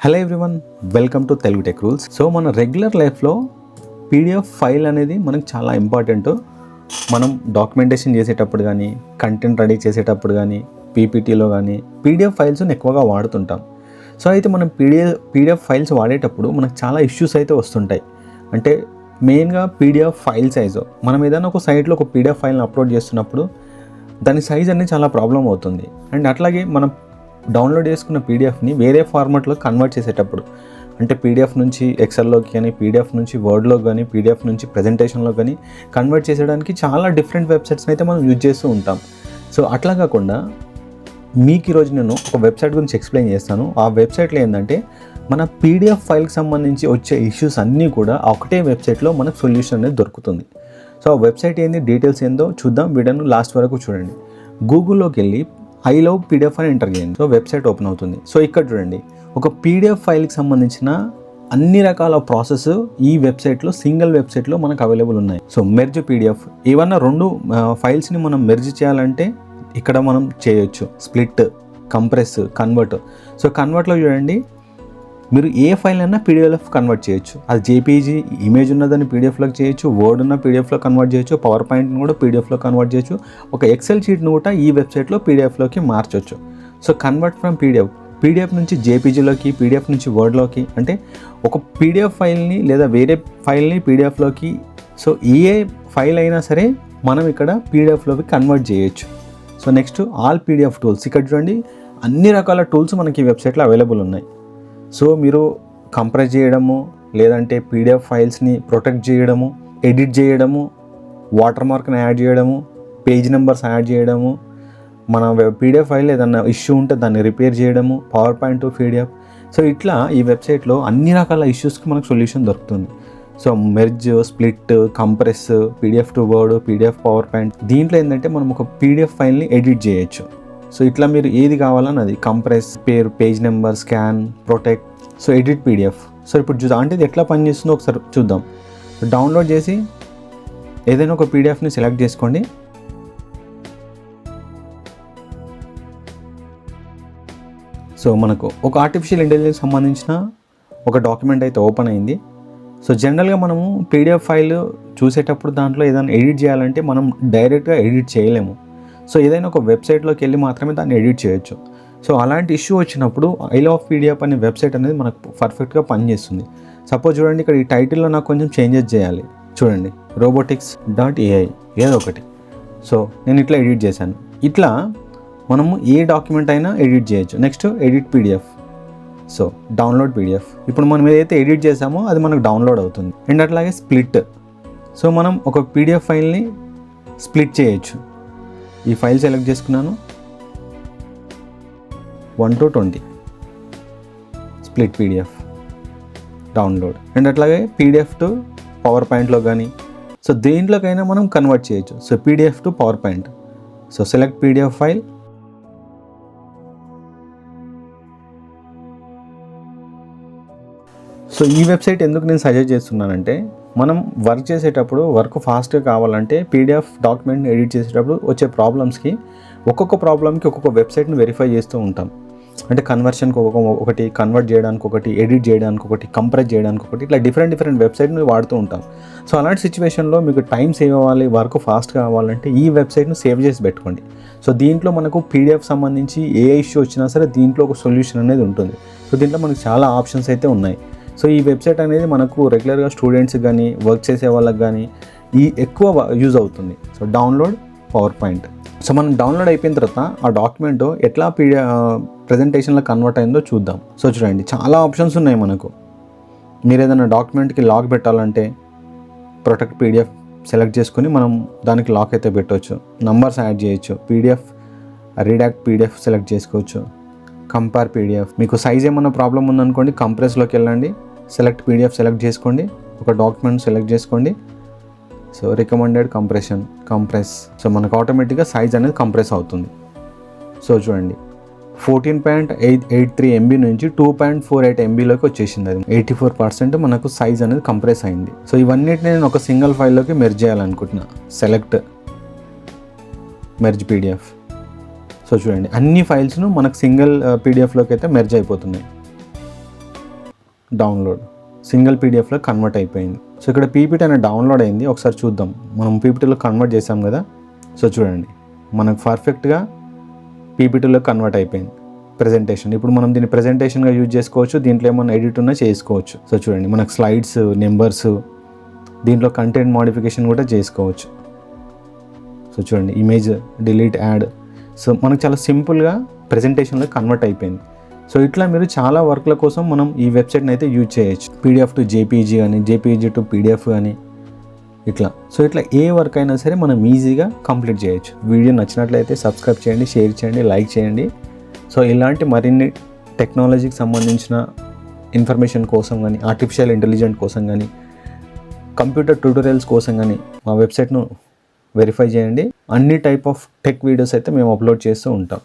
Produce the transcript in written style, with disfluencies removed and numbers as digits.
Hello everyone, welcome to Telugu tech rules. So మన regular లైఫ్లో PDF file అనేది మనకు చాలా ఇంపార్టెంట్. మనం డాక్యుమెంటేషన్ చేసేటప్పుడు కానీ, కంటెంట్ రెడీ చేసేటప్పుడు కానీ, పీపీటీలో కానీ పీడిఎఫ్ ఫైల్స్ని ఎక్కువగా వాడుతుంటాం. సో అయితే మనం పీడిఎఫ్ ఫైల్స్ వాడేటప్పుడు మనకు చాలా ఇష్యూస్ అయితే వస్తుంటాయి. అంటే మెయిన్గా పీడిఎఫ్ ఫైల్ సైజు. మనం ఏదైనా ఒక సైట్లో ఒక పీడిఎఫ్ ఫైల్ని అప్లోడ్ చేస్తున్నప్పుడు దాని సైజ్ అనేది చాలా ప్రాబ్లం అవుతుంది. అండ్ అట్లాగే మనం డౌన్లోడ్ చేసుకున్న పీడిఎఫ్ని వేరే ఫార్మాట్లో కన్వర్ట్ చేసేటప్పుడు, అంటే పీడిఎఫ్ నుంచి ఎక్సెల్లోకి కానీ, పీడిఎఫ్ నుంచి వర్డ్లో కానీ, పీడిఎఫ్ నుంచి ప్రజెంటేషన్లో కానీ కన్వర్ట్ చేసేయడానికి చాలా డిఫరెంట్ వెబ్సైట్స్ని అయితే మనం యూజ్ చేస్తూ ఉంటాం. సో అట్లా కాకుండా మీకు ఈరోజు నేను ఒక వెబ్సైట్ గురించి ఎక్స్ప్లెయిన్ చేస్తాను. ఆ వెబ్సైట్లో ఏంటంటే మన పీడిఎఫ్ ఫైల్కి సంబంధించి వచ్చే ఇష్యూస్ అన్నీ కూడా ఒకటే వెబ్సైట్లో మనకు సొల్యూషన్ అనేది దొరుకుతుంది. సో ఆ వెబ్సైట్ ఏంది, డీటెయిల్స్ ఏందో చూద్దాం. వీడియోను లాస్ట్ వరకు చూడండి. గూగుల్లోకి వెళ్ళి ఐ లవ్ పీడిఎఫ్ అని ఎంటర్ చేయండి. సో వెబ్సైట్ ఓపెన్ అవుతుంది. సో ఇక్కడ చూడండి, ఒక పీడిఎఫ్ ఫైల్కి సంబంధించిన అన్ని రకాల ప్రాసెస్ ఈ వెబ్సైట్లో, సింగిల్ వెబ్సైట్లో మనకు అవైలబుల్ ఉన్నాయి. సో మెర్జ్ పీడిఎఫ్, ఏమన్నా రెండు ఫైల్స్ని మనం మెర్జ్ చేయాలంటే ఇక్కడ మనం చేయొచ్చు. Split, compress, convert. సో కన్వర్ట్లో చూడండి, మీరు ఏ ఫైల్ అయినా పీడిఎఫ్ కన్వర్ట్ చేయొచ్చు. అది జేపీజీ ఇమేజ్ ఉన్నదని పీడిఎఫ్లోకి చేయొచ్చు, వర్డ్ ఉన్న పీడిఎఫ్లో కన్వర్ట్ చేయొచ్చు, పవర్ పాయింట్ని కూడా పీడిఎఫ్లో కన్వర్ట్ చేయొచ్చు, ఒక ఎక్సెల్ షీట్ని కూడా ఈ వెబ్సైట్లో పీడిఎఫ్లోకి మార్చొచ్చు. సో కన్వర్ట్ ఫ్రమ్ పీడిఎఫ్ నుంచి జేపీజీలోకి, పీడిఎఫ్ నుంచి వర్డ్లోకి, అంటే ఒక పీడిఎఫ్ ఫైల్ని లేదా వేరే ఫైల్ని పీడిఎఫ్లోకి, సో ఏ ఫైల్ అయినా సరే మనం ఇక్కడ పీడిఎఫ్లోకి కన్వర్ట్ చేయొచ్చు. So next all PDF tools. ఇక్కడ చూడండి, అన్ని రకాల టూల్స్ మనకి ఈ వెబ్సైట్లో అవైలబుల్ ఉన్నాయి. సో మీరు కంప్రెస్ చేయడము, లేదంటే పీడిఎఫ్ ఫైల్స్ని ప్రొటెక్ట్ చేయడము, ఎడిట్ చేయడము, వాటర్ మార్క్ని యాడ్ చేయడము, పేజ్ నెంబర్స్ యాడ్ చేయడము, మన పీడిఎఫ్ ఫైల్ ఏదన్నా ఇష్యూ ఉంటే దాన్ని రిపేర్ చేయడము, power point to PDF. So ఇట్లా ఈ వెబ్సైట్లో అన్ని రకాల ఇష్యూస్కి మనకు సొల్యూషన్ దొరుకుతుంది. So merge, split, compress, PDF to word, PDF power point. దీంట్లో ఏంటంటే మనం ఒక పీడిఎఫ్ ఫైల్ని ఎడిట్ చేయొచ్చు. సో ఇట్లా మీరు ఏది కావాలని అది compress, page number, scan, protect, so edit PDF. So ఇప్పుడు చూద్దాం, అంటే ఇది ఎట్లా పనిచేస్తుందో ఒకసారి చూద్దాం. డౌన్లోడ్ చేసి ఏదైనా ఒక పీడిఎఫ్ని సెలెక్ట్ చేసుకోండి. సో మనకు ఒక ఆర్టిఫిషియల్ ఇంటెలిజెన్స్ సంబంధించిన ఒక డాక్యుమెంట్ అయితే ఓపెన్ అయింది. సో జనరల్గా మనము పీడిఎఫ్ ఫైల్ చూసేటప్పుడు దాంట్లో ఏదైనా ఎడిట్ చేయాలంటే మనం డైరెక్ట్గా ఎడిట్ చేయలేము. సో ఏదైనా ఒక వెబ్సైట్లోకి వెళ్ళి మాత్రమే దాన్ని ఎడిట్ చేయొచ్చు. సో అలాంటి ఇష్యూ వచ్చినప్పుడు ఐ లవ్ పీడిఎఫ్ అనే వెబ్సైట్ అనేది మనకు పర్ఫెక్ట్గా పనిచేస్తుంది. సపోజ్ చూడండి, ఇక్కడ ఈ టైటిల్లో నాకు కొంచెం చేంజెస్ చేయాలి. చూడండి, robotics.ai ఏదో ఒకటి. సో నేను ఇట్లా ఎడిట్ చేశాను. ఇట్లా మనము ఏ డాక్యుమెంట్ అయినా ఎడిట్ చేయొచ్చు. Next edit PDF. So download PDF. ఇప్పుడు మనం ఏదైతే ఎడిట్ చేసామో అది మనకు డౌన్లోడ్ అవుతుంది. అండ్ అట్లాగే స్ప్లిట్. సో మనం ఒక పీడిఎఫ్ ఫైల్ని స్ప్లిట్ చేయొచ్చు. ఈ ఫైల్ సెలెక్ట్ చేసుకున్నాను, 1 to 20 split PDF, download. And అట్లాగే పీడిఎఫ్ టు పవర్ పాయింట్లో కానీ, సో దేంట్లోకైనా మనం కన్వర్ట్ చేయొచ్చు. So PDF to power point. So select PDF file. So ఈ వెబ్సైట్ ఎందుకు నేను సజెస్ట్ చేస్తున్నానంటే, మనం వర్క్ చేసేటప్పుడు వర్క్ ఫాస్ట్గా కావాలంటే పీడిఎఫ్ డాక్యుమెంట్ని ఎడిట్ చేసేటప్పుడు వచ్చే ప్రాబ్లమ్స్కి ఒక్కొక్క ప్రాబ్లమ్కి ఒక్కొక్క వెబ్సైట్ని వెరిఫై చేస్తూ ఉంటాం. అంటే కన్వర్షన్కి ఒకటి, కన్వర్ట్ చేయడానికి ఒకటి, ఎడిట్ చేయడానికి ఒకటి, కంప్రెస్ చేయడానికి ఒకటి, ఇట్లా డిఫరెంట్ వెబ్సైట్ని వాడుతూ ఉంటాం. సో అలాంటి సిచ్యువేషన్లో మీకు టైం సేవ్ అవ్వాలి, వర్క్ ఫాస్ట్ కావాలంటే ఈ వెబ్సైట్ను సేవ్ చేసి పెట్టుకోండి. సో దీంట్లో మనకు పీడిఎఫ్ సంబంధించి ఏ ఇష్యూ వచ్చినా సరే దీంట్లో ఒక సొల్యూషన్ అనేది ఉంటుంది. సో దీంట్లో మనకు చాలా ఆప్షన్స్ అయితే ఉన్నాయి. సో ఈ వెబ్సైట్ అనేది మనకు రెగ్యులర్గా స్టూడెంట్స్కి కానీ, వర్క్ చేసే వాళ్ళకి కానీ ఎక్కువ యూజ్ అవుతుంది. So download power point. So మనం డౌన్లోడ్ అయిపోయిన తర్వాత ఆ డాక్యుమెంట్ ఎట్లా ప్రజెంటేషన్లో కన్వర్ట్ అయిందో చూద్దాం. సో చూడండి, చాలా ఆప్షన్స్ ఉన్నాయి మనకు. మీరు ఏదైనా డాక్యుమెంట్కి లాక్ పెట్టాలంటే ప్రొటెక్ట్ పీడిఎఫ్ సెలెక్ట్ చేసుకొని మనం దానికి లాక్ అయితే పెట్టవచ్చు. నంబర్స్ యాడ్ చేయొచ్చు. పీడిఎఫ్ రీడాక్ట్ పీడిఎఫ్ సెలెక్ట్ చేసుకోవచ్చు. Compare PDF. మీకు సైజ్ ఏమన్నా ప్రాబ్లం ఉందనుకోండి, కంప్రెస్లోకి వెళ్ళండి, సెలెక్ట్ పీడిఎఫ్ సెలెక్ట్ చేసుకోండి, ఒక డాక్యుమెంట్ సెలెక్ట్ చేసుకోండి. So recommended compress. సో మనకు ఆటోమేటిక్గా సైజ్ అనేది కంప్రెస్ అవుతుంది. సో చూడండి, 14.83 MB నుంచి 2.48 MBలోకి వచ్చేసింది. అది 84% మనకు సైజ్ అనేది కంప్రెస్ అయింది. సో ఇవన్నిటిని నేను ఒక సింగిల్ ఫైల్లోకి మెర్జ్ చేయాలనుకుంటున్నా. Select merge PDF. సో చూడండి, అన్ని ఫైల్స్ను మనకు సింగిల్ పీడిఎఫ్లోకి అయితే మెర్జ్ అయిపోతున్నాయి. డౌన్లోడ్, సింగిల్ పీడిఎఫ్లో కన్వర్ట్ అయిపోయింది. సో ఇక్కడ పీపీటీ అనేది డౌన్లోడ్ అయింది, ఒకసారి చూద్దాం. మనం పీపీటీలో కన్వర్ట్ చేసాం కదా, సో చూడండి మనకు పర్ఫెక్ట్గా పీపీటీలో కన్వర్ట్ అయిపోయింది ప్రెజెంటేషన్. ఇప్పుడు మనం దీన్ని ప్రెజెంటేషన్గా యూజ్ చేసుకోవచ్చు, దీంట్లో ఏమైనా ఎడిట్ ఉన్నా చేసుకోవచ్చు. సో చూడండి మనకు స్లైడ్స్, నెంబర్స్, దీంట్లో కంటెంట్ మోడిఫికేషన్ కూడా చేసుకోవచ్చు. సో చూడండి ఇమేజ్ డిలీట్, యాడ్. సో మనకు చాలా సింపుల్గా ప్రెజెంటేషన్లో కన్వర్ట్ అయిపోయింది. సో ఇట్లా మీరు చాలా వర్క్ల కోసం మనం ఈ వెబ్సైట్ని అయితే యూజ్ చేయొచ్చు. పీడిఎఫ్ టు జేపీజీ కానీ, జేపీజీ టు పీడిఎఫ్ కానీ ఇట్లా. సో ఇట్లా ఏ వర్క్ అయినా సరే మనం ఈజీగా కంప్లీట్ చేయొచ్చు. వీడియో నచ్చినట్లయితే సబ్స్క్రైబ్ చేయండి, షేర్ చేయండి, లైక్ చేయండి. సో ఇలాంటి మరిన్ని టెక్నాలజీకి సంబంధించిన ఇన్ఫర్మేషన్ కోసం కానీ, ఆర్టిఫిషియల్ ఇంటెలిజెంట్ కోసం కానీ, కంప్యూటర్ ట్యూటోరియల్స్ కోసం కానీ మా వెబ్సైట్ను వెరిఫై చేయండి. అన్ని టైప్ ఆఫ్ టెక్ వీడియోస్ అయితే మేము అప్లోడ్ చేస్తూ ఉంటాం.